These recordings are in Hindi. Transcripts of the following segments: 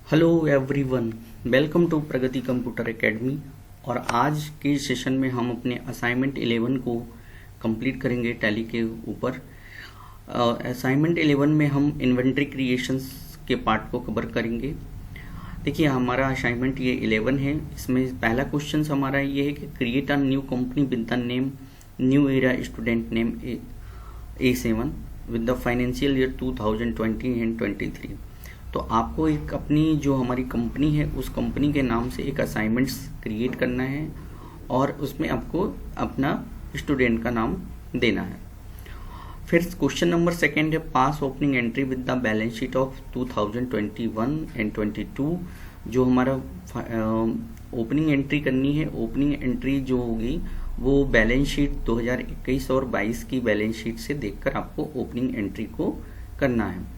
Hello everyone, welcome to Pragati computer academy. और आज के सेशन में हम अपने असाइनमेंट 11 को कंप्लीट करेंगे टैली के ऊपर। असाइनमेंट 11 में हम इन्वेंट्री क्रिएशंस के पार्ट को कवर करेंगे। देखिए, हमारा असाइनमेंट ये 11 है। इसमें पहला क्वेश्चन हमारा ये है कि create a new company with the name new era student name A7 with the financial year 2020 and 23। तो आपको एक अपनी जो हमारी कंपनी है उस कंपनी के नाम से एक असाइनमेंट्स क्रिएट करना है और उसमें आपको अपना स्टूडेंट का नाम देना है। फिर क्वेश्चन नंबर सेकंड है pass opening entry with the balance sheet of 2021 and 22। जो हमारा ओपनिंग एंट्री करनी है, ओपनिंग एंट्री जो होगी वो बैलेंस शीट 2021 और 22 की बैलेंस शीट से देखकर आपको ओपनिंग एंट्री को करना है।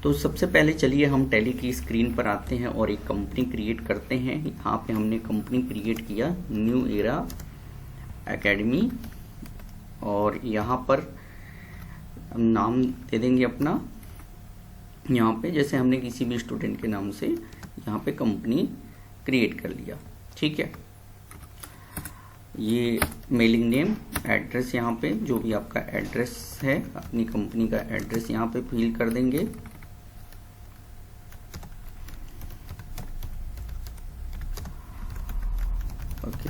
तो सबसे पहले चलिए हम टैली की स्क्रीन पर आते हैं और एक कंपनी क्रिएट करते हैं। यहाँ पे हमने कंपनी क्रिएट किया न्यू एरा एकेडमी और यहाँ पर नाम दे देंगे अपना। यहाँ पे जैसे हमने किसी भी स्टूडेंट के नाम से यहाँ पे कंपनी क्रिएट कर लिया। ठीक है, ये मेलिंग नेम, एड्रेस यहाँ पे जो भी आपका एड्रेस है अपनी कंपनी का एड्रेस यहाँ पे फिल कर देंगे। ओके,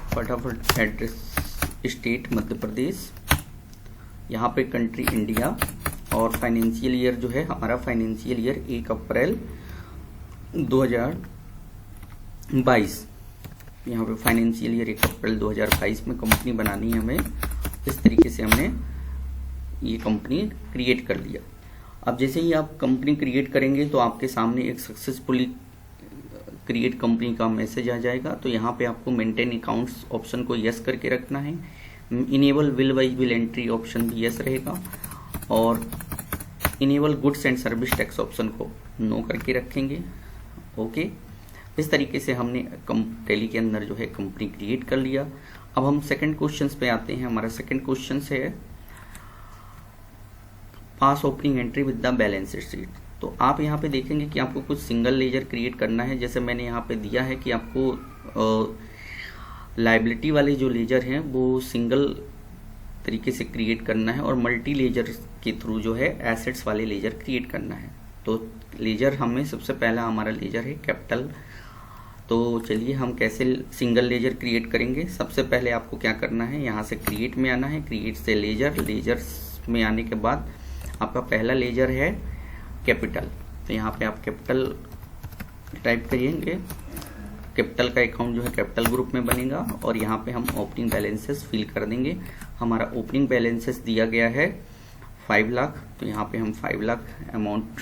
फटाफट एड्रेस स्टेट मध्य प्रदेश, यहाँ पे कंट्री इंडिया और फाइनेंशियल ईयर जो है हमारा फाइनेंशियल ईयर 1 अप्रैल 2022। यहाँ पे फाइनेंशियल ईयर 1 अप्रैल 2022 में कंपनी बनानी है हमें। इस तरीके से हमने ये कंपनी क्रिएट कर लिया। अब जैसे ही आप कंपनी क्रिएट करेंगे तो आपके सामने एक सक्सेसफुली क्रिएट कंपनी का मैसेज आ जाएगा। तो यहाँ पे आपको मेंटेन अकाउंट्स ऑप्शन को यस करके रखना है। इनेबल विल एंट्री ऑप्शन भी यस रहेगा और enable goods and service tax option को नो करके रखेंगे। ओके, इस तरीके से हमने टैली के अंदर जो है कंपनी क्रिएट कर लिया। अब हम सेकंड क्वेश्चन पे आते हैं। हमारा सेकंड क्वेश्चन है pass opening entry with the balance sheet. तो आप यहाँ पे देखेंगे कि आपको कुछ सिंगल लेजर क्रिएट करना है। जैसे मैंने यहाँ पे दिया है कि आपको लायबिलिटी वाले जो लेजर हैं वो सिंगल तरीके से क्रिएट करना है और मल्टी लेजर के थ्रू जो है एसेट्स वाले लेजर क्रिएट करना है। तो लेजर हमें सबसे पहला हमारा लेजर है कैपिटल। तो चलिए हम कैसे सिंगल लेजर क्रिएट करेंगे। सबसे पहले आपको क्या करना है, यहाँ से क्रिएट में आना है, क्रिएट से लेजर्स में आने के बाद आपका पहला लेजर है कैपिटल। तो यहाँ पे आप कैपिटल टाइप करिएंगे। कैपिटल का अकाउंट जो है कैपिटल ग्रुप में बनेगा और यहाँ पे हम ओपनिंग बैलेंसेस फिल कर देंगे। हमारा ओपनिंग बैलेंसेस दिया गया है 5 लाख। तो यहाँ पे हम 5 लाख अमाउंट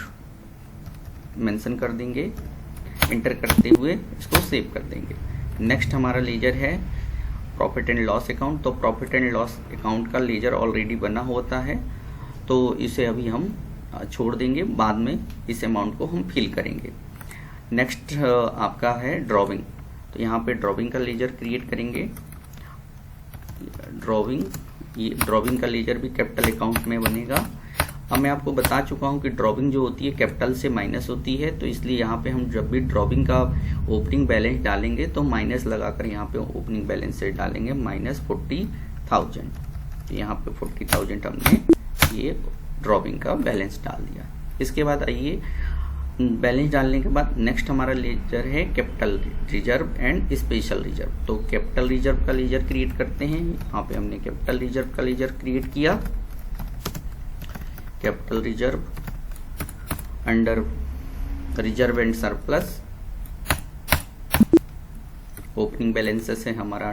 मेंशन कर देंगे। इंटर करते हुए इसको सेव कर देंगे। नेक्स्ट हमारा लेजर है प्रॉफिट एंड लॉस अकाउंट। तो प्रॉफिट एंड लॉस अकाउंट का लेजर ऑलरेडी बना होता है, तो इसे अभी हम छोड़ देंगे, बाद में इस अमाउंट को हम फिल करेंगे। नेक्स्ट आपका है ड्रॉविंग। तो यहाँ पे ड्रॉविंग का लेजर क्रिएट करेंगे। ये ड्रॉविंग का लेजर भी कैपिटल अकाउंट में बनेगा। अब मैं आपको बता चुका हूँ कि ड्रॉविंग जो होती है कैपिटल से माइनस होती है, तो इसलिए यहाँ पे हम जब भी ड्रॉविंग का ओपनिंग बैलेंस डालेंगे तो माइनस लगाकर यहाँ पे ओपनिंग बैलेंस से डालेंगे -40,000। तो यहाँ पे 40,000 हमने ये ड्रॉविंग का बैलेंस डाल दिया। इसके बाद आइए बैलेंस डालने के बाद नेक्स्ट हमारा लेजर है capital reserve and special reserve. तो कैपिटल रिजर्व का लेजर क्रिएट करते हैं। यहाँ पे हमने कैपिटल रिजर्व का लेजर क्रिएट किया। Capital reserve under reserve and surplus, opening balances है हमारा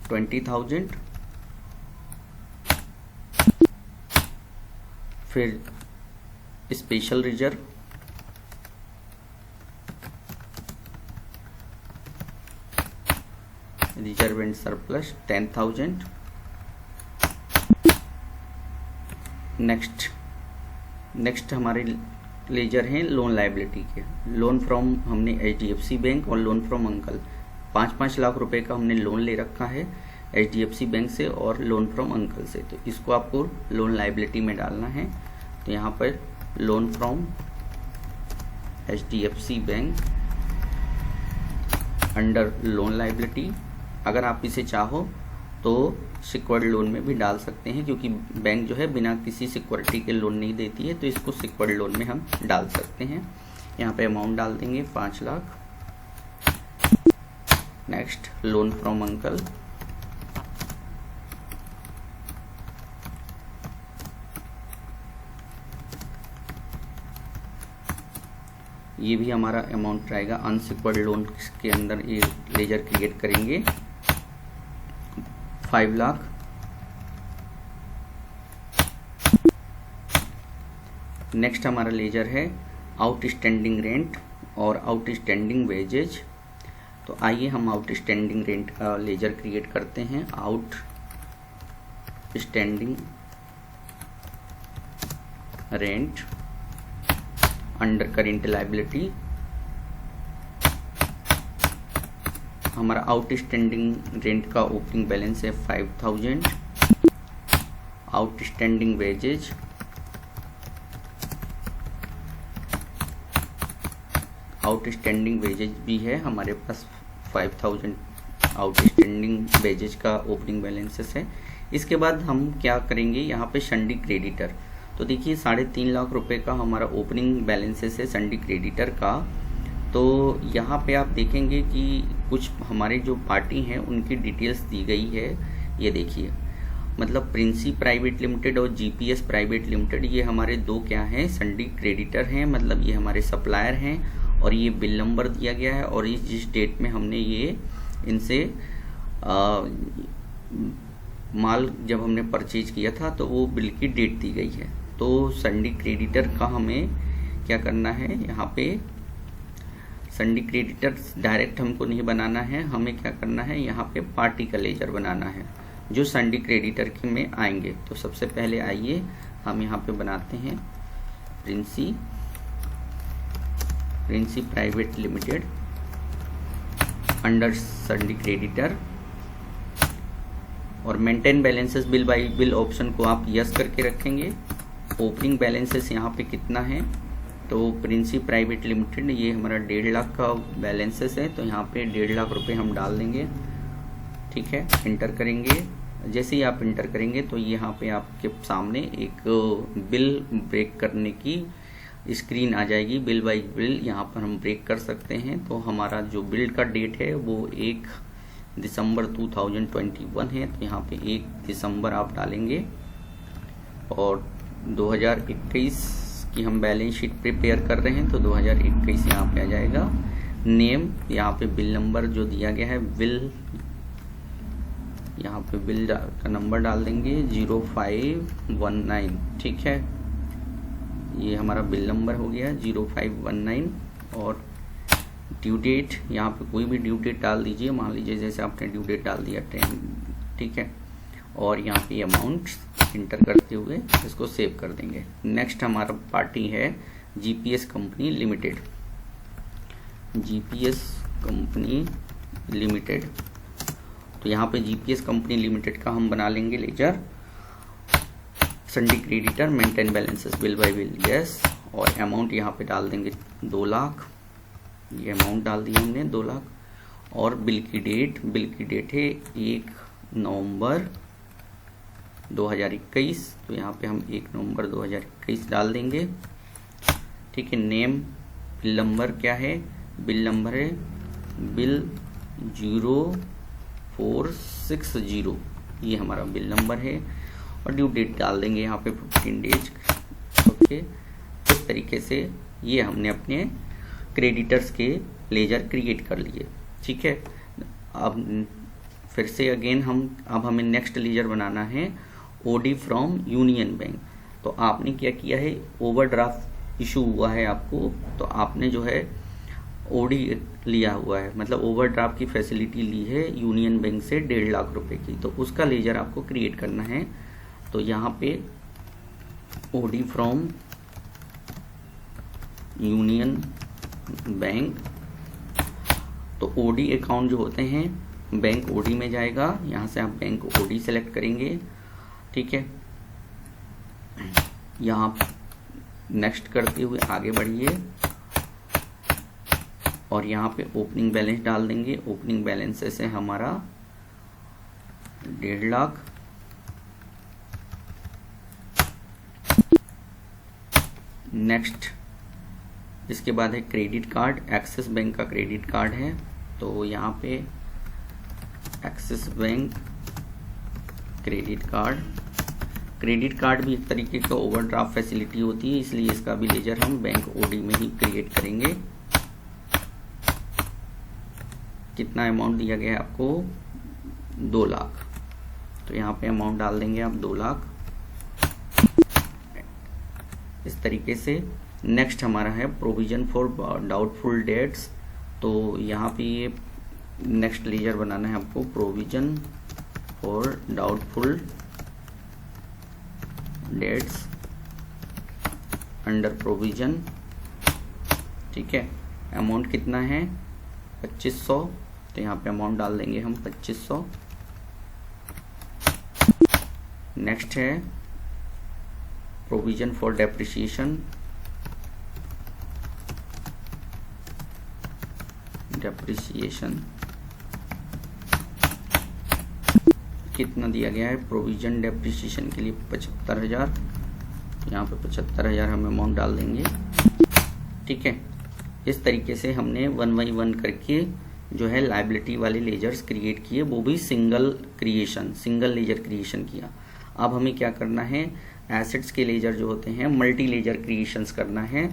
20,000। फिर special reserve reserve and surplus 10,000। Next हमारे लेजर हैं लोन लायबिलिटी के। लोन फ्रॉम हमने HDFC बैंक और लोन फ्रॉम अंकल 5-5 लाख रुपए का हमने लोन ले रखा है HDFC बैंक से और लोन फ्रॉम अंकल से। तो इसको आपको लोन लायबिलिटी में डालना है। तो यहाँ पर loan from HDFC bank under loan liability. अगर आप इसे चाहो तो सिक्योर्ड लोन में भी डाल सकते हैं, क्योंकि बैंक जो है बिना किसी सिक्योरिटी के लोन नहीं देती है, तो इसको सिक्योर्ड लोन में हम डाल सकते हैं। यहाँ पे अमाउंट डाल देंगे 5 lakh. Next, loan from uncle, ये भी हमारा अमाउंट रहेगा। अनसिक्योर्ड लोन के अंदर ये लेजर क्रिएट करेंगे 5 लाख। नेक्स्ट हमारा लेजर है आउटस्टैंडिंग रेंट और आउटस्टैंडिंग वेजेज। तो आइए हम आउटस्टैंडिंग रेंट का लेजर क्रिएट करते हैं। Outstanding rent under current liability. हमारा आउटस्टैंडिंग रेंट का ओपनिंग बैलेंस है 5000। आउटस्टैंडिंग वेजेज भी है हमारे पास 5000 आउटस्टैंडिंग वेजेज का ओपनिंग बैलेंसेस है। इसके बाद हम क्या करेंगे, यहाँ पे संडी क्रेडिटर। तो देखिए 3.5 लाख रुपए का हमारा ओपनिंग बैलेंसेस है संडी क्रेडिटर का। तो यहाँ पे आप देखेंगे कि कुछ हमारे जो पार्टी हैं उनकी डिटेल्स दी गई है। ये देखिए, मतलब प्रिंसी प्राइवेट लिमिटेड और जीपीएस प्राइवेट लिमिटेड, ये हमारे दो क्या हैं, संडी क्रेडिटर हैं, मतलब ये हमारे सप्लायर हैं। और ये बिल नंबर दिया गया है, और इस जिस डेट में हमने ये इनसे माल जब हमने परचेज किया था तो वो बिल की डेट दी गई है। तो संडी क्रेडिटर का हमें क्या करना है, यहाँ पे संडी क्रेडिटर डायरेक्ट हमको नहीं बनाना है, हमें क्या करना है, यहाँ पे पार्टी का लेजर बनाना है जो संडी क्रेडिटर के में आएंगे। तो सबसे पहले आइए हम यहाँ पे बनाते हैं Princy private limited under sundry creditor. और maintain balances bill by bill option को आप यस करके रखेंगे। ओपनिंग बैलेंसेस यहाँ पे कितना है, तो प्रिंसी प्राइवेट लिमिटेड ये हमारा 1.5 लाख का बैलेंसेस है, तो यहाँ पे 1.5 लाख रुपए हम डाल देंगे। ठीक है, इंटर करेंगे। जैसे ही आप इंटर करेंगे तो यहाँ पे आपके सामने एक बिल ब्रेक करने की स्क्रीन आ जाएगी। बिल बाय बिल यहाँ पर हम ब्रेक कर सकते हैं। तो हमारा जो बिल का डेट है वो 1 दिसंबर 2021 है, तो यहाँ पे 1 दिसंबर आप डालेंगे। और 2021 की हम बैलेंस शीट प्रिपेयर कर रहे हैं, तो 2021 यहाँ पे आ जाएगा। नेम, यहाँ पे बिल नंबर जो दिया गया है, बिल यहाँ पे बिल का नंबर डाल देंगे 0519। ठीक है, ये हमारा बिल नंबर हो गया 0519। और ड्यू डेट, यहाँ पे कोई भी ड्यू डेट डाल दीजिए, मान लीजिए जैसे आपने ड्यू डेट डाल दिया 10। ठीक है, और यहाँ पे अमाउंट इंटर करते हुए इसको सेव कर देंगे। नेक्स्ट हमारा पार्टी है GPS company limited. GPS company limited, तो यहाँ पे जीपीएस कंपनी लिमिटेड का हम बना लेंगे ledger. Sundry creditor, maintain balances bill by bill, yes. और अमाउंट यहाँ पे डाल देंगे 2 लाख। ये अमाउंट डाल दिया हमने 2 लाख। और बिल की डेट है 1 नवंबर 2021, तो यहाँ पे हम 1 नवंबर 2021 डाल देंगे। ठीक है, नेम, बिल नंबर क्या है, बिल नंबर है बिल 0460, ये हमारा बिल नंबर है। और ड्यू डेट डाल देंगे यहाँ पे 15 डेज। ओके, इस तरीके से ये हमने अपने क्रेडिटर्स के लेजर क्रिएट कर लिए। ठीक है, अब फिर से अगेन अब हमें नेक्स्ट लेजर बनाना है ओडी फ्रॉम यूनियन बैंक। तो आपने क्या किया है, ओवरड्राफ्ट इशू हुआ है आपको, तो आपने जो है ओडी लिया हुआ है, मतलब ओवरड्राफ्ट की फैसिलिटी ली है यूनियन बैंक से 1.5 लाख रुपए की, तो उसका लेजर आपको क्रिएट करना है। तो यहाँ पे ओडी फ्रॉम यूनियन बैंक, तो ओडी अकाउंट जो होते हैं बैंक ओडी में जाएगा, यहाँ से आप बैंक ओडी सेलेक्ट करेंगे। ठीक है, यहाँ नेक्स्ट करते हुए आगे बढ़िए। और यहाँ पे ओपनिंग बैलेंस डाल देंगे। ओपनिंग बैलेंस से हमारा 1.5 लाख। नेक्स्ट इसके बाद है क्रेडिट कार्ड, एक्सिस बैंक का क्रेडिट कार्ड है, तो यहाँ पे एक्सिस बैंक क्रेडिट कार्ड भी एक तरीके का ओवरड्राफ्ट फैसिलिटी होती है, इसलिए इसका भी लेजर हम बैंक ओडी में ही क्रिएट करेंगे। कितना अमाउंट दिया गया है आपको? 2 लाख, तो यहाँ पे अमाउंट डाल देंगे आप 2 लाख इस तरीके से। नेक्स्ट हमारा है प्रोविजन फॉर डाउटफुल डेट्स, तो यहाँ पे ये नेक्स्ट लेजर बनाना है आपको, provision for doubtful debts under provision. ठीक है, अमाउंट कितना है? 2500, तो यहाँ पे अमाउंट डाल देंगे हम 2500। नेक्स्ट है प्रोविजन फॉर डेप्रिसिएशन, कितना दिया गया है? प्रोविजन डेप्रिसिएशन के लिए 75,000, यहाँ पे 75,000 हम अमाउंट डाल देंगे। ठीक है, इस तरीके से हमने 1 बाई 1 करके जो है लायबिलिटी वाले लेजर्स क्रिएट किए, वो भी सिंगल लेजर क्रिएशन किया। अब हमें क्या करना है? एसेट्स के लेजर जो होते हैं मल्टी लेजर क्रिएशंस करना है।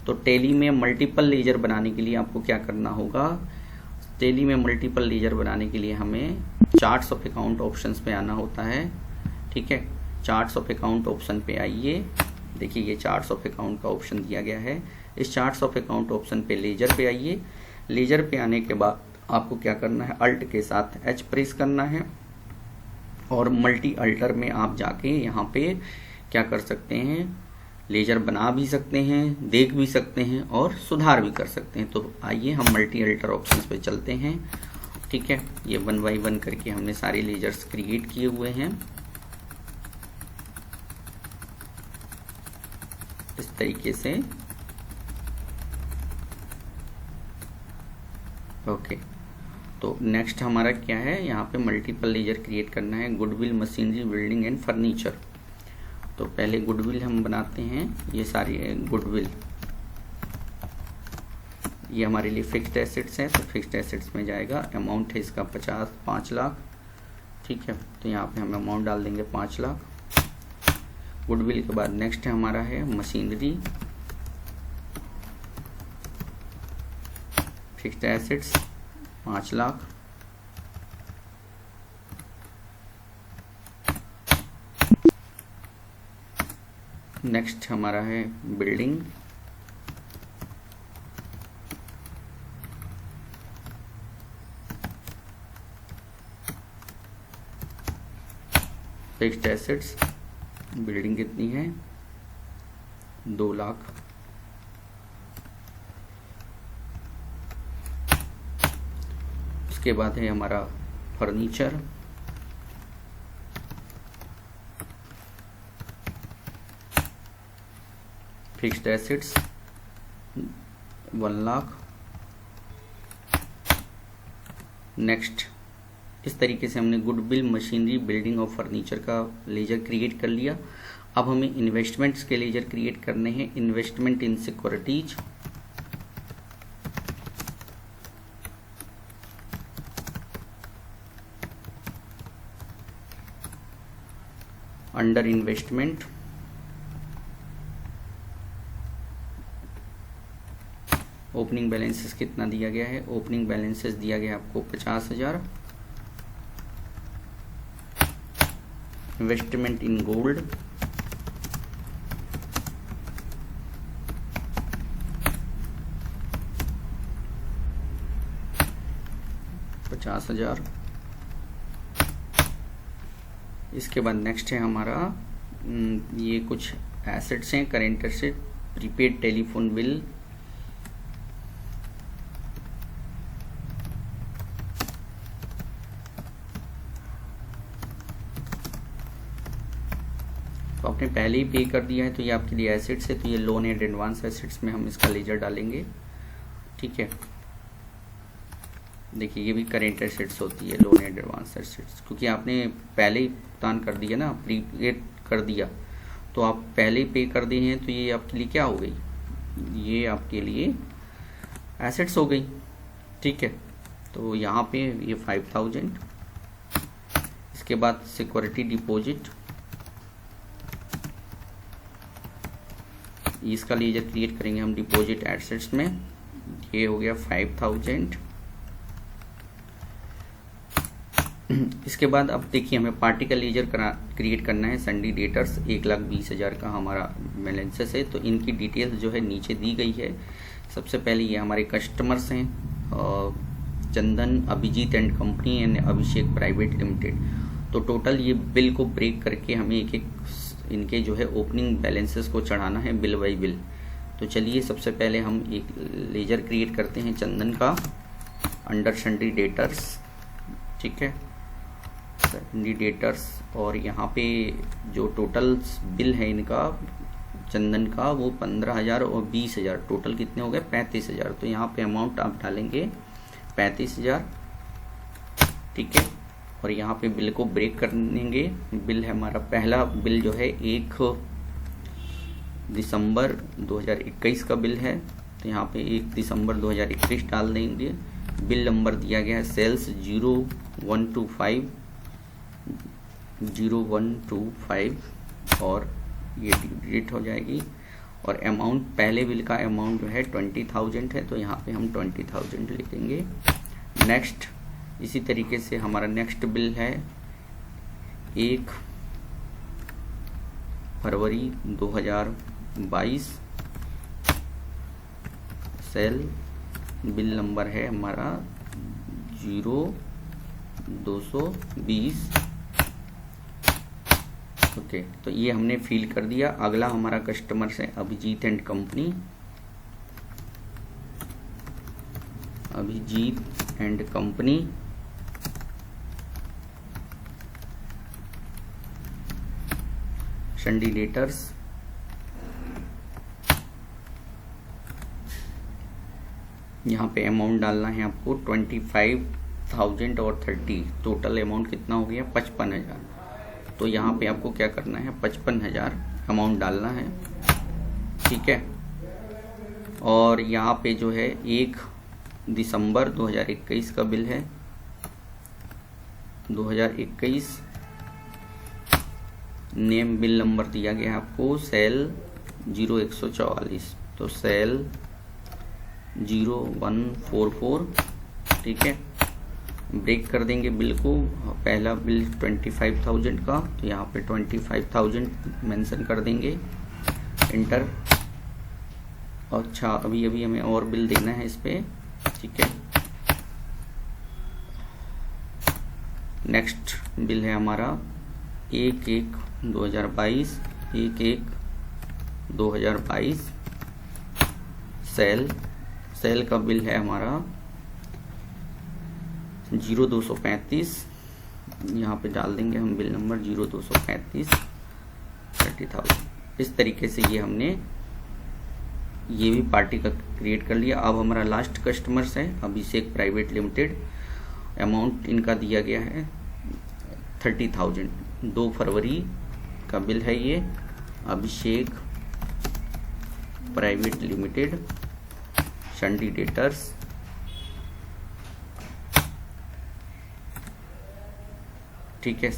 तो टैली में मल्टीपल लेजर बनाने के लिए आपको क्या करना होगा? टैली में मल्टीपल लेजर बनाने के लिए हमें चार्ट्स ऑफ अकाउंट ऑप्शंस पे आना होता है। ठीक है, चार्ट्स ऑफ अकाउंट ऑप्शन पे आइए। देखिए ये चार्ट्स ऑफ अकाउंट का ऑप्शन दिया गया है। इस चार्ट्स ऑफ अकाउंट ऑप्शन पे लेजर पे आइए। लेजर पे आने के बाद आपको क्या करना है? अल्ट के साथ H प्रेस करना है और मल्टी अल्टर में आप जाके यहाँ पे क्या कर सकते हैं? लेजर बना भी सकते हैं, देख भी सकते हैं और सुधार भी कर सकते हैं। तो आइए हम मल्टी अल्टर ऑप्शंस पे चलते हैं। ठीक है, ये 1 बाई 1 करके हमने सारे लेजर्स क्रिएट किए हुए हैं इस तरीके से। ओके, तो नेक्स्ट हमारा क्या है? यहाँ पे मल्टीपल लेजर क्रिएट करना है। Goodwill, machinery, building and furniture. तो पहले गुडविल हम बनाते हैं। ये सारी गुडविल ये हमारे लिए फिक्स्ड एसेट्स हैं, तो फिक्स्ड एसेट्स में जाएगा। अमाउंट है इसका 5 लाख। ठीक है, तो यहाँ पे हम अमाउंट डाल देंगे 5 लाख गुडविल के बाद। नेक्स्ट हमारा है machinery, fixed assets 5 lakh. Next हमारा है बिल्डिंग, फिक्स्ड एसेट्स बिल्डिंग कितनी है? 2 लाख। उसके बाद है हमारा furniture, fixed assets 1 lakh. Next इस तरीके से हमने गुडविल, मशीनरी, बिल्डिंग और फर्नीचर का लेजर क्रिएट कर लिया। अब हमें इन्वेस्टमेंट्स के लेजर क्रिएट करने हैं। Investment in securities, under investment opening balances कितना दिया गया है? ओपनिंग बैलेंसेस दिया गया है आपको 50,000। Investment in gold, $50,000। इसके बाद नेक्स्ट है हमारा ये कुछ एसेट्स हैं, current asset, prepaid telephone bill, तो आपने पहले ही पे कर दिया है तो ये आपके लिए एसेट्स है, तो ये लोन एंड एडवांस एसेट्स में हम इसका लेजर डालेंगे। ठीक है, देखिए ये भी करेंट एसेट्स होती है, लोन एंड एडवांस एसेट्स, क्योंकि आपने पहले ही भुगतान कर दिया ना, प्रीपेड कर दिया, तो आप पहले ही पे कर दिए हैं, तो ये आपके लिए क्या हो गई, ये आपके लिए एसेट्स हो गई। ठीक है, तो यहाँ पे ये 5000। इसके बाद सिक्योरिटी डिपॉजिट, इसका लेजर क्रिएट करेंगे हम डिपॉजिट एसेट्स में, ये हो गया 5000। इसके बाद अब देखिए हमें पार्टी का लेजर क्रिएट करना है, संडी डेटर्स 1,20,000 का हमारा बैलेंसेस है, तो इनकी डिटेल्स जो है नीचे दी गई है। सबसे पहले ये हमारे कस्टमर्स हैं, Chandan, Abhijit and company and Abhishek private limited. तो टोटल ये बिल को ब्रेक करके हमें एक एक इनके जो है ओपनिंग बैलेंसेस को चढ़ाना है बिल बाई बिल। तो चलिए सबसे पहले हम एक लेजर क्रिएट करते हैं चंदन का, अंडर संडी डेटर्स। ठीक है, संडी डेटर्स, और यहाँ पे जो टोटल बिल है इनका चंदन का वो 15,000 और 20,000, टोटल कितने हो गए 35,000। तो यहाँ पे अमाउंट आप डालेंगे 35,000। ठीक है, और यहाँ पे बिल को ब्रेक कर देंगे। बिल है हमारा, पहला बिल जो है 1 दिसंबर 2021 का बिल है, तो यहाँ पे 1 दिसंबर 2021 डाल देंगे। बिल नंबर दिया गया है सेल्स 0125 और ये डिलीट हो जाएगी। और अमाउंट, पहले बिल का अमाउंट जो है 20,000 है, तो यहाँ पे हम 20,000 लिखेंगे। नेक्स्ट, इसी तरीके से हमारा नेक्स्ट बिल है 1 फरवरी 2022, सेल बिल नंबर है हमारा 0220। ओके, तो ये हमने फिल कर दिया। अगला हमारा कस्टमर है Abhijeet and company, Abhijeet and company. Sundry debtors, यहाँ पे अमाउंट डालना है आपको 25,000 और 30, टोटल अमाउंट कितना हो गया 55,000। तो यहाँ पे आपको क्या करना है 55,000 अमाउंट डालना है। ठीक है, और यहाँ पे जो है 1 दिसंबर 2021 का बिल है 2021, नेम बिल नंबर दिया गया है आपको सेल 0144, तो सेल 0144। ठीक है, ब्रेक कर देंगे बिल को। पहला बिल 25,000 का, तो यहाँ पे 25,000 मेंशन कर देंगे, इंटर। अच्छा, अभी अभी हमें और बिल देना है इस पे। ठीक है, नेक्स्ट बिल है हमारा 1/1/2022, 1/1/2022, सेल का बिल है हमारा 0235, यहाँ पे डाल देंगे हम बिल नंबर 0235, 30,000। इस तरीके से ये हमने ये भी पार्टी का क्रिएट कर लिया। अब हमारा लास्ट कस्टमर्स है अभिषेक प्राइवेट लिमिटेड, अमाउंट इनका दिया गया है 30,000, 2 फरवरी का बिल है ये, अभिषेक प्राइवेट लिमिटेड, संडी डेटर्स। ठीक है,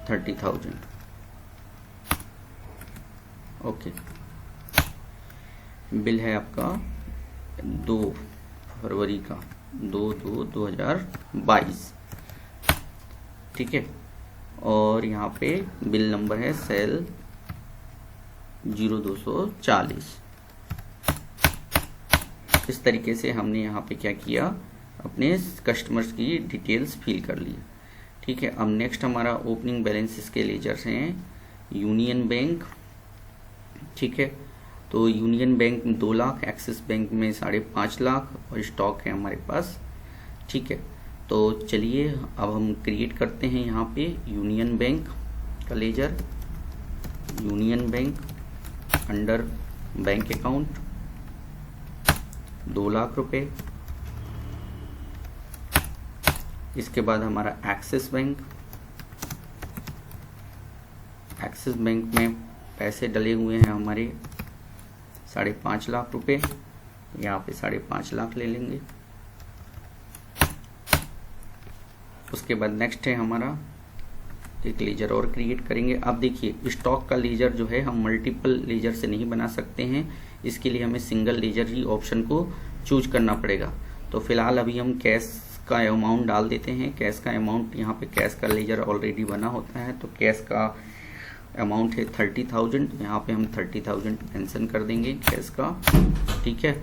30,000। ओके, बिल है आपका 2 फरवरी का, 2/2/2022। ठीक है, और यहाँ पे बिल नंबर है सेल 0240। इस तरीके से हमने यहाँ पे क्या किया, अपने कस्टमर्स की डिटेल्स फिल कर ली। ठीक है, अब नेक्स्ट हमारा ओपनिंग बैलेंसेस के लेजर्स हैं यूनियन बैंक। ठीक है, तो यूनियन बैंक में 2 लाख, एक्सिस बैंक में 5.5 लाख और स्टॉक है हमारे पास। ठीक है, तो चलिए अब हम क्रिएट करते हैं यहाँ पे यूनियन बैंक का ledger. Union bank under bank account 2 lakh रुपए, इसके बाद हमारा एक्सिस बैंक में पैसे डले हुए हैं हमारे 5.5 लाख रुपए, यहाँ पे 5.5 लाख ले लेंगे। उसके बाद नेक्स्ट है हमारा एक लेजर और क्रिएट करेंगे। अब देखिए स्टॉक का लेजर जो है हम मल्टीपल लेजर से नहीं बना सकते हैं, इसके लिए हमें सिंगल लेजर ही ऑप्शन को चूज करना पड़ेगा। तो फिलहाल अभी हम कैश का अमाउंट डाल देते हैं। कैश का अमाउंट, यहाँ पे कैश का लेजर ऑलरेडी बना होता है, तो कैश का अमाउंट है 30,000, यहाँ पे हम 30,000 मेंशन कर देंगे कैश का। ठीक है,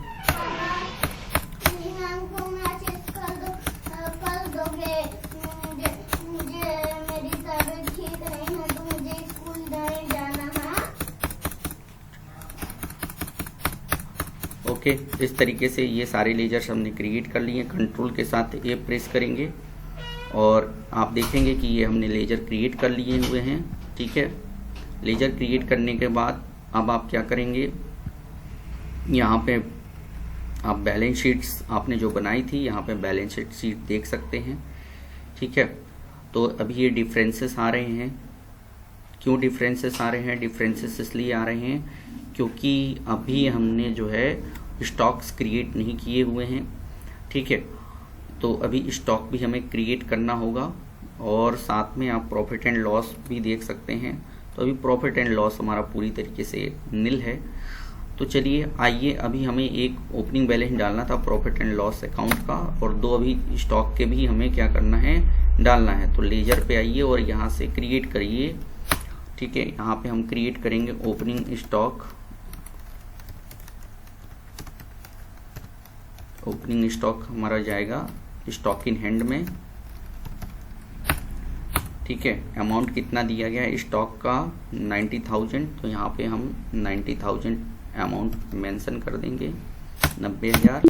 ओके। इस तरीके से ये सारे लेजर्स हमने क्रिएट कर लिए। कंट्रोल के साथ ए प्रेस करेंगे और आप देखेंगे कि ये हमने लेजर क्रिएट कर लिए हुए हैं। ठीक है, लेजर क्रिएट करने के बाद अब आप क्या करेंगे, यहाँ पे आप बैलेंस शीट्स आपने जो बनाई थी, यहाँ पे बैलेंस शीट देख सकते हैं। ठीक है, तो अभी ये डिफरेंसेस आ रहे हैं। क्यों डिफरेंसेस आ रहे हैं? डिफरेंसेस इसलिए आ रहे हैं क्योंकि अभी हमने जो है स्टॉक्स क्रिएट नहीं किए हुए हैं। ठीक है, तो अभी स्टॉक भी हमें क्रिएट करना होगा और साथ में आप प्रॉफिट एंड लॉस भी देख सकते हैं। तो अभी प्रॉफिट एंड लॉस हमारा पूरी तरीके से नील है। तो चलिए आइए, अभी हमें एक ओपनिंग बैलेंस डालना था प्रॉफिट एंड लॉस अकाउंट का, और 2 अभी स्टॉक के भी हमें क्या करना है, डालना है। तो लेजर पे आइए और यहाँ से क्रिएट करिए। ठीक है, यहाँ पे हम क्रिएट करेंगे ओपनिंग स्टॉक। ओपनिंग स्टॉक हमारा जाएगा स्टॉक इन हैंड में। ठीक है, अमाउंट कितना दिया गया है स्टॉक का 90,000, तो यहाँ पे हम 90,000 अमाउंट मेंशन कर देंगे, 90,000।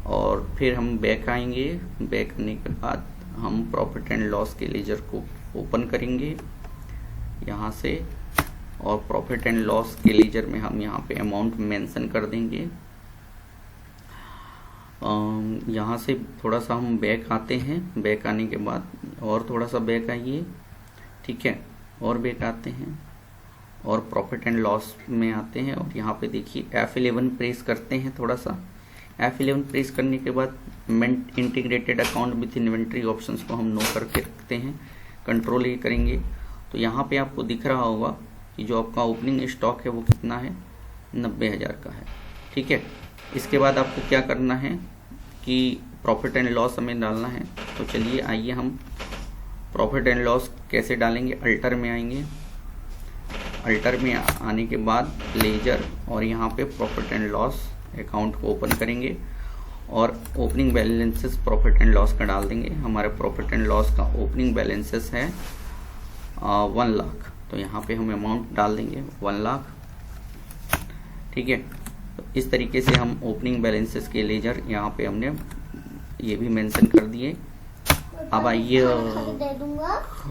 और फिर हम बैक आएंगे। बैक करने के बाद हम प्रॉफिट एंड लॉस के लेजर को ओपन करेंगे यहाँ से, और प्रॉफिट एंड लॉस के लेजर में हम यहाँ पे अमाउंट मेंशन कर देंगे। यहाँ से थोड़ा सा हम बैक आते हैं। बैक आने के बाद और थोड़ा सा बैक आइए। ठीक है, और बैक आते हैं और प्रॉफिट एंड लॉस में आते हैं, और यहाँ पे देखिए F11 प्रेस करते हैं। थोड़ा सा F11 प्रेस करने के बाद integrated account with inventory options को हम नो करके रखते हैं। कंट्रोल ए करेंगे तो यहाँ पे आपको दिख रहा होगा कि जो आपका ओपनिंग स्टॉक है वो कितना है, 90,000 का है। ठीक है, इसके बाद आपको क्या करना है कि प्रॉफिट एंड लॉस हमें डालना है। तो चलिए आइए हम प्रॉफिट एंड लॉस कैसे डालेंगे। अल्टर में आएंगे। अल्टर में आने के बाद लेजर और यहाँ पे प्रॉफिट एंड लॉस अकाउंट को ओपन करेंगे और opening balances profit and loss का डाल देंगे। हमारे प्रॉफिट एंड लॉस का ओपनिंग बैलेंसेस है 1 लाख, तो यहाँ पे हम अमाउंट डाल देंगे 1 लाख। ठीक है, तो इस तरीके से हम ओपनिंग बैलेंसेस के लेजर यहाँ पे हमने ये भी मेंशन कर दिए। अब आइए,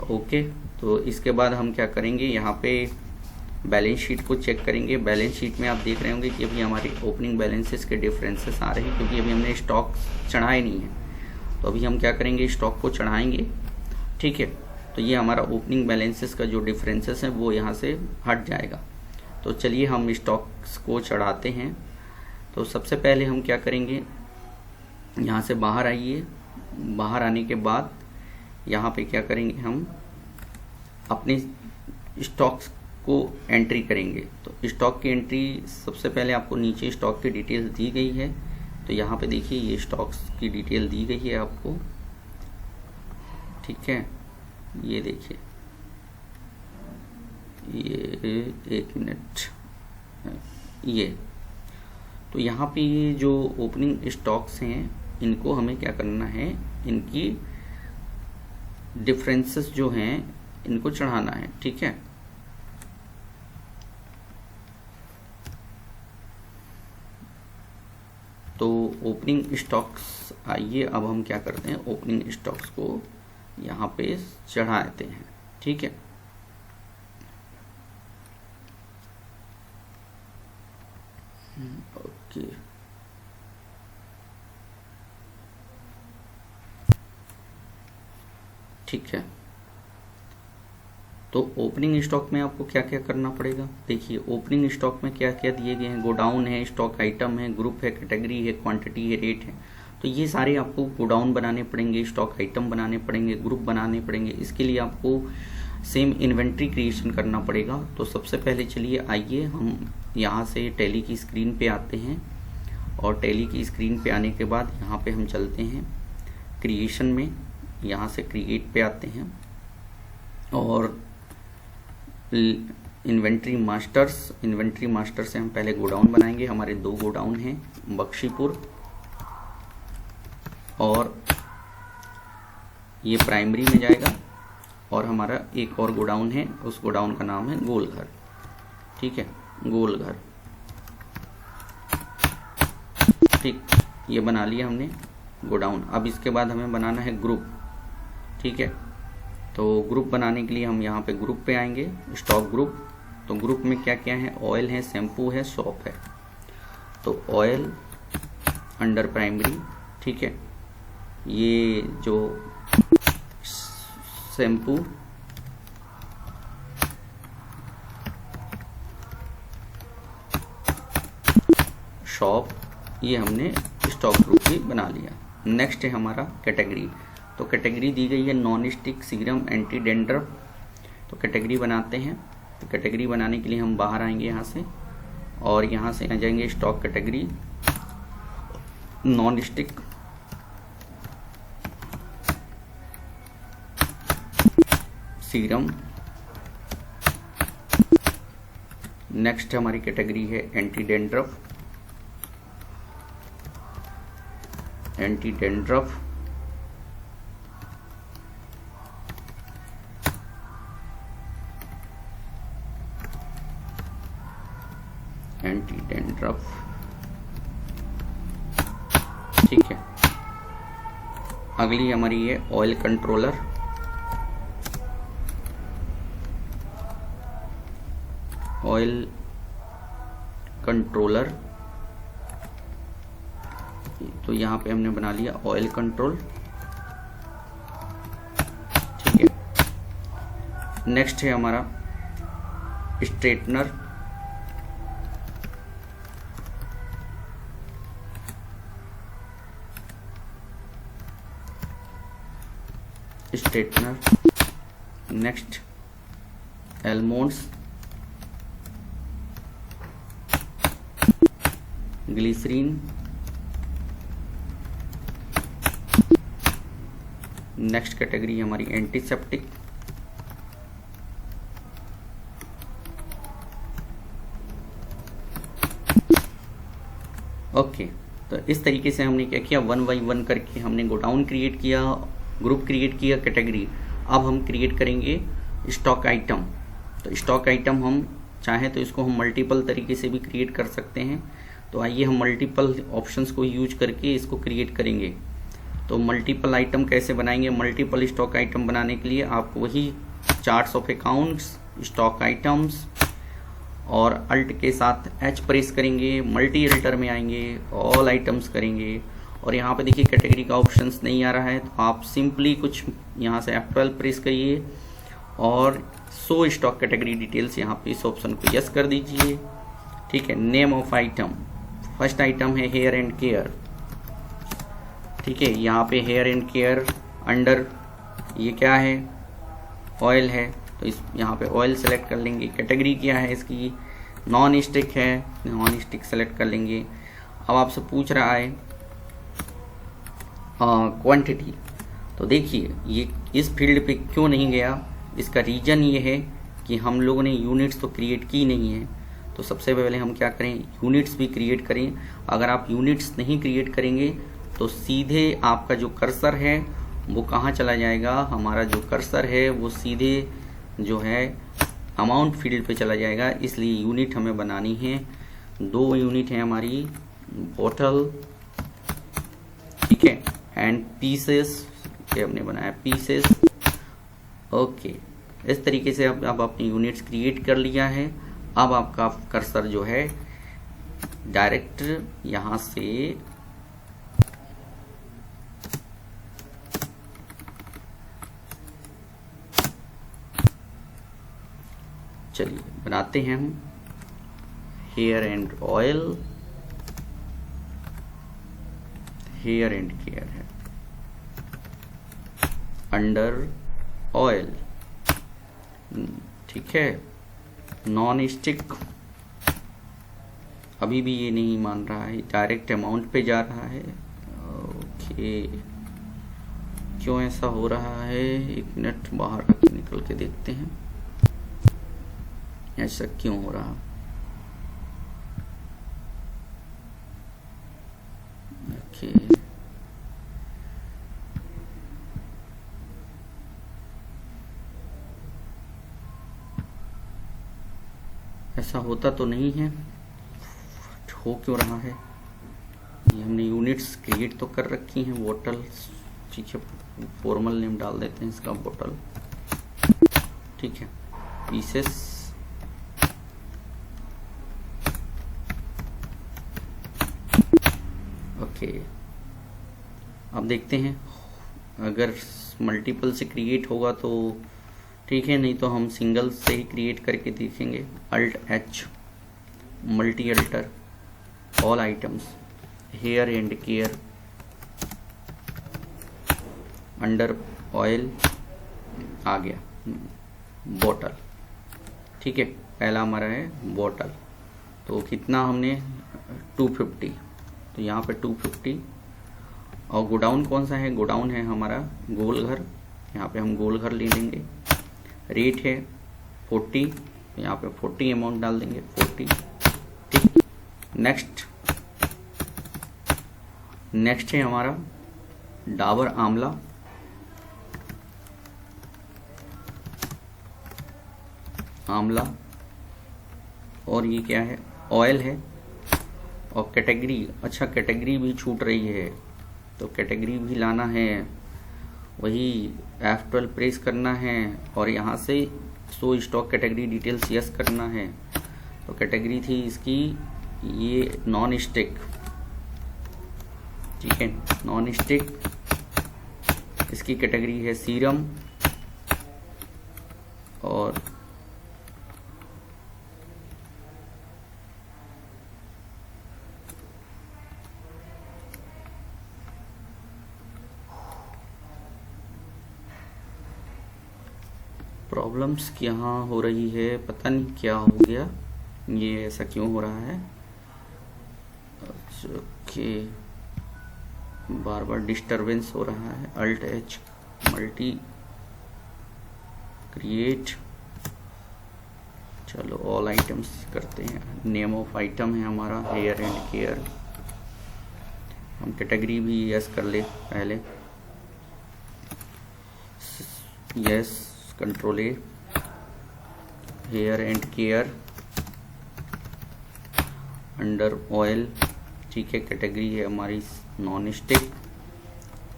ओके, तो इसके बाद हम क्या करेंगे, यहाँ पे बैलेंस शीट को चेक करेंगे। बैलेंस शीट में आप देख रहे होंगे कि अभी हमारी ओपनिंग बैलेंसेस के डिफरेंसेस आ रहे हैं, क्योंकि अभी हमने स्टॉक चढ़ाए नहीं है। तो अभी हम क्या करेंगे, स्टॉक को चढ़ाएंगे। ठीक है, तो ये हमारा ओपनिंग बैलेंसेस का जो डिफरेंसेस है वो यहाँ से हट जाएगा। तो चलिए हम स्टॉक्स को चढ़ाते हैं। तो सबसे पहले हम क्या करेंगे, यहाँ से बाहर आइए। बाहर आने के बाद यहाँ पे क्या करेंगे, हम अपने स्टॉक्स को एंट्री करेंगे। तो स्टॉक की एंट्री सबसे पहले आपको नीचे स्टॉक की डिटेल दी गई है। तो यहाँ पे देखिए ये स्टॉक्स की डिटेल दी गई है आपको। ठीक है, ये देखिए, ये 1 मिनट, ये तो यहाँ पे ये जो ओपनिंग स्टॉक्स हैं इनको हमें क्या करना है, इनकी डिफरेंसेस जो हैं इनको चढ़ाना है। ठीक है, तो ओपनिंग स्टॉक्स, आइए अब हम क्या करते हैं, ओपनिंग स्टॉक्स को यहाँ पे चढ़ाते हैं। ठीक है, ओके, ठीक है, तो ओपनिंग स्टॉक में आपको क्या क्या करना पड़ेगा। देखिए ओपनिंग स्टॉक में क्या क्या दिए गए हैं, गोडाउन है, स्टॉक आइटम है, ग्रुप है, कैटेगरी है, क्वांटिटी है, रेट है। तो ये सारे आपको गोडाउन बनाने पड़ेंगे, स्टॉक आइटम बनाने पड़ेंगे, ग्रुप बनाने पड़ेंगे। इसके लिए आपको सेम इन्वेंट्री क्रिएशन करना पड़ेगा। तो सबसे पहले चलिए आइए हम यहाँ से टैली की स्क्रीन पे आते हैं, और टैली की स्क्रीन पे आने के बाद यहाँ पे हम चलते हैं क्रिएशन में, यहाँ से क्रिएट पे आते हैं और इन्वेंट्री मास्टर से हम पहले गोडाउन बनाएंगे। हमारे 2 गोडाउन हैं, बख्शीपुर और ये प्राइमरी में जाएगा, और हमारा एक और गोडाउन है, उस गोडाउन का नाम है गोलघर। ठीक है, गोलघर। ठीक, ये बना लिया हमने गोडाउन। अब इसके बाद हमें बनाना है ग्रुप। ठीक है, तो ग्रुप बनाने के लिए हम यहाँ पे ग्रुप पे आएंगे, स्टॉक ग्रुप। तो ग्रुप में क्या क्या है, ऑयल है, शैम्पू है, सोप है। तो ऑयल अंडर प्राइमरी, ठीक है, ये जो शैम्पू, शॉप, ये हमने स्टॉक ग्रुप भी बना लिया। नेक्स्ट है हमारा कैटेगरी। तो कैटेगरी दी गई है non stick, serum, anti dandruff. तो कैटेगरी बनाते हैं। तो कैटेगरी बनाने के लिए हम बाहर आएंगे यहाँ से, और यहाँ से आ जाएंगे stock category, non stick, serum. Next हमारी कैटेगरी है anti dandruff, anti dandruff, anti dandruff. ठीक है, अगली हमारी है ऑयल कंट्रोलर, ऑयल कंट्रोलर। तो यहाँ पे हमने बना लिया ऑयल कंट्रोल। ठीक है, नेक्स्ट है हमारा straightener, next almonds, glycerine, next category हमारी एंटीसेप्टिक, ओके। तो इस तरीके से हमने क्या किया, 1 बाई 1 करके हमने गोडाउन क्रिएट किया, ग्रुप क्रिएट किया, कैटेगरी। अब हम क्रिएट करेंगे स्टॉक आइटम। तो स्टॉक आइटम हम चाहें तो इसको हम मल्टीपल तरीके से भी क्रिएट कर सकते हैं। तो आइए हम मल्टीपल ऑप्शंस को यूज करके इसको क्रिएट करेंगे। तो मल्टीपल आइटम कैसे बनाएंगे, मल्टीपल स्टॉक आइटम बनाने के लिए आपको वही charts of accounts, stock items, और अल्ट के साथ एच प्रेस करेंगे, मल्टी अल्टर में आएंगे, ऑल आइटम्स करेंगे, और यहाँ पे देखिए कैटेगरी का ऑप्शंस नहीं आ रहा है, तो आप सिंपली कुछ यहाँ से F12 प्रेस करिए और शो स्टॉक कैटेगरी डिटेल्स, यहाँ पे इस ऑप्शन को यस कर दीजिए। ठीक है, name of item, first item है हेयर एंड केयर। ठीक है, यहाँ पे हेयर एंड केयर अंडर ये क्या है, ऑयल है, तो इस यहाँ पे ऑयल सेलेक्ट कर लेंगे। कैटेगरी क्या है इसकी, नॉन स्टिक है, नॉन स्टिक सेलेक्ट कर लेंगे। अब आपसे पूछ रहा है क्वांटिटी। तो देखिए ये इस फील्ड पे क्यों नहीं गया, इसका रीज़न ये है कि हम लोगों ने यूनिट्स तो क्रिएट की नहीं है। तो सबसे पहले हम क्या करें, यूनिट्स भी क्रिएट करें। अगर आप यूनिट्स नहीं क्रिएट करेंगे तो सीधे आपका जो कर्सर है वो कहाँ चला जाएगा, हमारा जो कर्सर है वो सीधे जो है अमाउंट फील्ड पे चला जाएगा। इसलिए यूनिट हमें बनानी है, 2 यूनिट है हमारी, बोतल, ठीक है, एंड पीसेस, ये हमने बनाया पीसेस। ओके, इस तरीके से अब आपने यूनिट्स क्रिएट कर लिया है। अब आपका कर्सर जो है डायरेक्ट यहाँ से बनाते हैं हम hair and oil, hair and care है, अंडर ऑयल, ठीक है। नॉन स्टिक अभी भी ये नहीं मान रहा है, डायरेक्ट अमाउंट पे जा रहा है। ओके, क्यों ऐसा हो रहा है? एक मिनट बाहर निकल के देखते हैं ऐसा क्यों हो रहा। ओके, ऐसा होता तो नहीं है, हो क्यों रहा है? ये हमने यूनिट्स क्रिएट तो कर रखी हैं, बोतल, ठीक है, फॉर्मल नेम डाल देते हैं इसका बोतल, ठीक है। Pieces, okay. अब देखते हैं अगर मल्टीपल से क्रिएट होगा तो ठीक है, नहीं तो हम सिंगल से ही क्रिएट करके देखेंगे। Alt H, multi alter, all items, hair and care, under oil, आ गया बोतल, ठीक है। पहला हमारा है बोतल, तो कितना हमने 250, तो यहाँ पे 250। और गोडाउन कौन सा है? गोडाउन है हमारा गोल घर, यहाँ पे हम गोल घर ले लेंगे। रेट है 40, तो यहाँ पे 40 अमाउंट डाल देंगे, 40, ठीक। नेक्स्ट है हमारा डाबर आंवला, और ये क्या है? ऑयल है। और कैटेगरी, अच्छा कैटेगरी भी छूट रही है, तो कैटेगरी भी लाना है, वही F12 प्रेस करना है और यहाँ से show stock category details yes करना है। तो कैटेगरी थी इसकी ये नॉन स्टिक, ठीक है, नॉन स्टिक। इसकी कैटेगरी है सीरम, और प्रॉब्लम्स यहाँ हो रही है, पता नहीं क्या हो गया, ये ऐसा क्यों हो रहा है। ओके, बार बार डिस्टरबेंस हो रहा है। अल्ट एच, मल्टी क्रिएट, चलो ऑल आइटम्स करते हैं। नेम ऑफ आइटम है हमारा हेयर एंड केयर, हम कैटेगरी भी यस कर ले पहले, yes, control A, hair and care, under oil, ठीक है। कैटेगरी है हमारी non stick,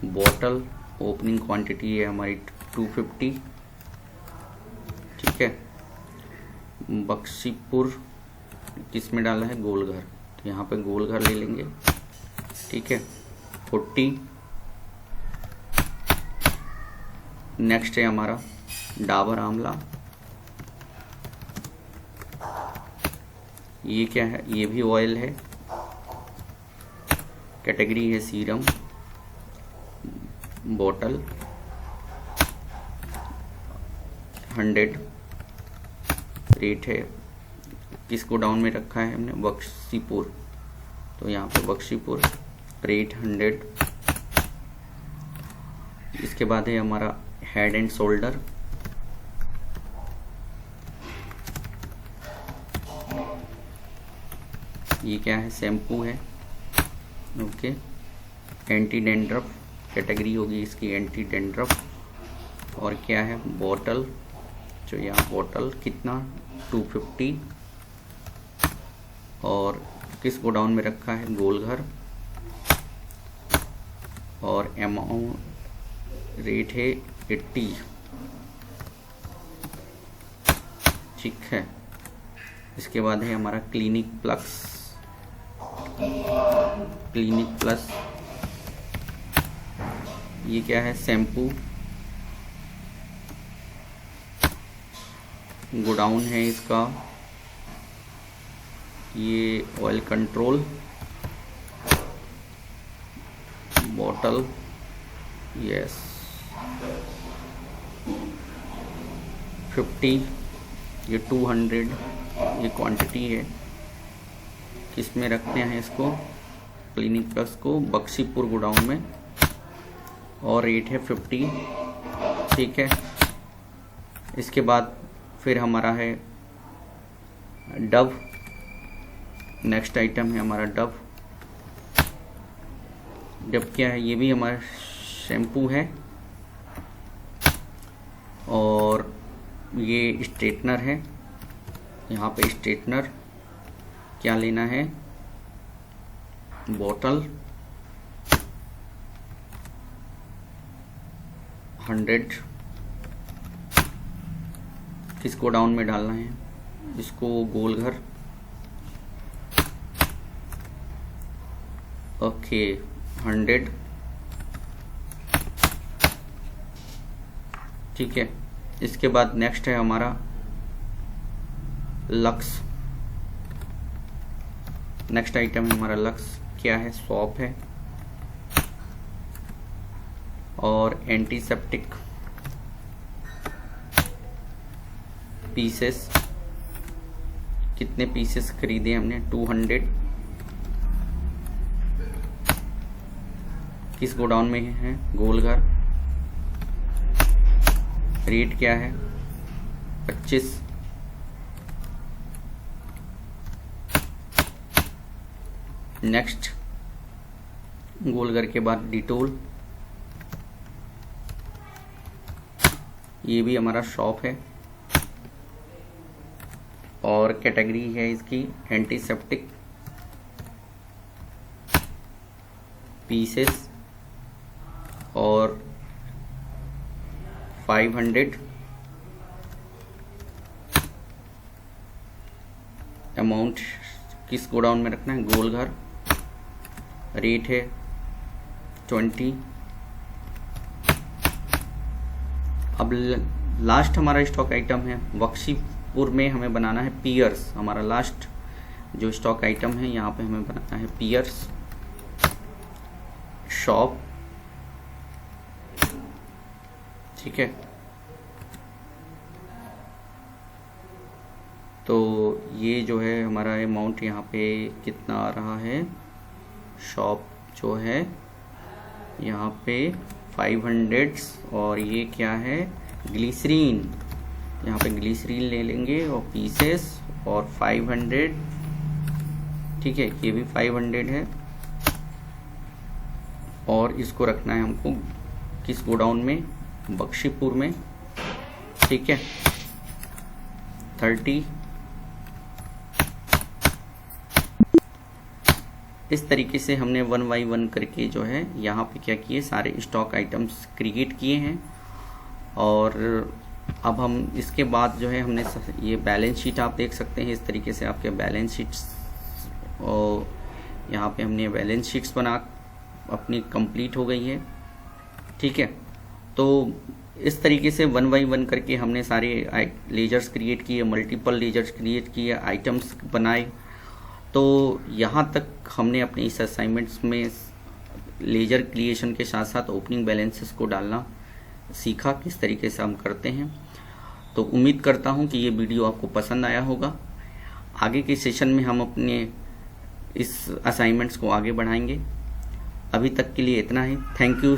bottle, opening quantity है हमारी 250, ठीक है। बख्शीपुर किस में डाला है? गोलघर, तो यहाँ पे गोलघर ले लेंगे, ठीक है, 40। नेक्स्ट है हमारा डाबर आंवला, ये क्या है? ये भी ऑयल है, कैटेगरी है सीरम, बोतल 100, रेट है, किसको डाउन में रखा है हमने? बख्शीपुर, तो यहाँ पे बख्शीपुर, रेट 100। इसके बाद है हमारा हेड एंड शोल्डर, ये क्या है? शैम्पू है, ओके। एंटी डेंड्रफ, कैटेगरी होगी इसकी एंटी डेंड्रफ। और क्या है? बोतल, जो यहाँ बोतल कितना? 250, और किस गोडाउन में रखा है? गोलघर, और अमाउंट रेट है 80, ठीक है। इसके बाद है हमारा क्लिनिक प्लस, क्लिनिक प्लस, ये क्या है? शैम्पू, गोडाउन है इसका ये ऑयल कंट्रोल, बॉटल, यस 50, ये 200, ये क्वांटिटी है। किस में रखते हैं इसको? क्लिनिक प्लस को बख्शीपुर गोडाउन में, और रेट है 50, ठीक है। इसके बाद फिर हमारा है डव, नेक्स्ट आइटम है हमारा डव। डव क्या है? ये भी हमारा शैम्पू है, और ये स्ट्रेटनर है। यहाँ पे स्ट्रेटनर क्या लेना है? बॉटल 100, किस गोडाउन में डालना है इसको? गोलघर, ओके 100, ठीक है। इसके बाद नेक्स्ट है हमारा लक्स, नेक्स्ट आइटम है हमारा लक्स। क्या है? सॉप है, और एंटीसेप्टिक पीसेस, कितने पीसेस खरीदे हमने? 200, किस गोडाउन में है? गोलघर। रेट क्या है? 25। नेक्स्ट गोलघर के बाद डिटोल, ये भी हमारा शॉप है, और कैटेगरी है इसकी एंटीसेप्टिक पीसेस, और 500 अमाउंट। किस गोडाउन में रखना है? गोलघर। रेट है 20। अब लास्ट हमारा स्टॉक आइटम है बख्शीपुर में, हमें बनाना है पियर्स। हमारा लास्ट जो स्टॉक आइटम है यहाँ पे हमें बनाना है पियर्स शॉप, ठीक है। तो ये जो है हमारा अमाउंट यहाँ पे कितना आ रहा है? शॉप जो है यहाँ पे 500, और ये क्या है? ग्लिसरीन। यहाँ पे ग्लिसरीन ले लेंगे, और पीसेस, और 500, ठीक है। ये भी 500 है, और इसको रखना है हमको किस गोडाउन में? बख्शीपुर में, ठीक है। 30। इस तरीके से हमने 1 बाई 1 करके जो है यहाँ पे क्या किए? सारे स्टॉक आइटम्स क्रिएट किए हैं। और अब हम इसके बाद जो है हमने ये बैलेंस शीट आप देख सकते हैं। इस तरीके से आपके बैलेंस शीट्स, और यहाँ पे हमने बैलेंस शीट्स बना अपनी कंप्लीट हो गई है, ठीक है। तो इस तरीके से 1 बाई 1 करके हमने सारे लेजर्स क्रिएट किए, मल्टीपल लेजर्स क्रिएट किए, आइटम्स बनाए। तो यहाँ तक हमने अपने इस असाइनमेंट्स में लेजर क्रिएशन के साथ साथ ओपनिंग बैलेंसेस को डालना सीखा, किस तरीके से हम करते हैं। तो उम्मीद करता हूँ कि ये वीडियो आपको पसंद आया होगा। आगे के सेशन में हम अपने इस असाइनमेंट्स को आगे बढ़ाएंगे। अभी तक के लिए इतना ही। Thank you.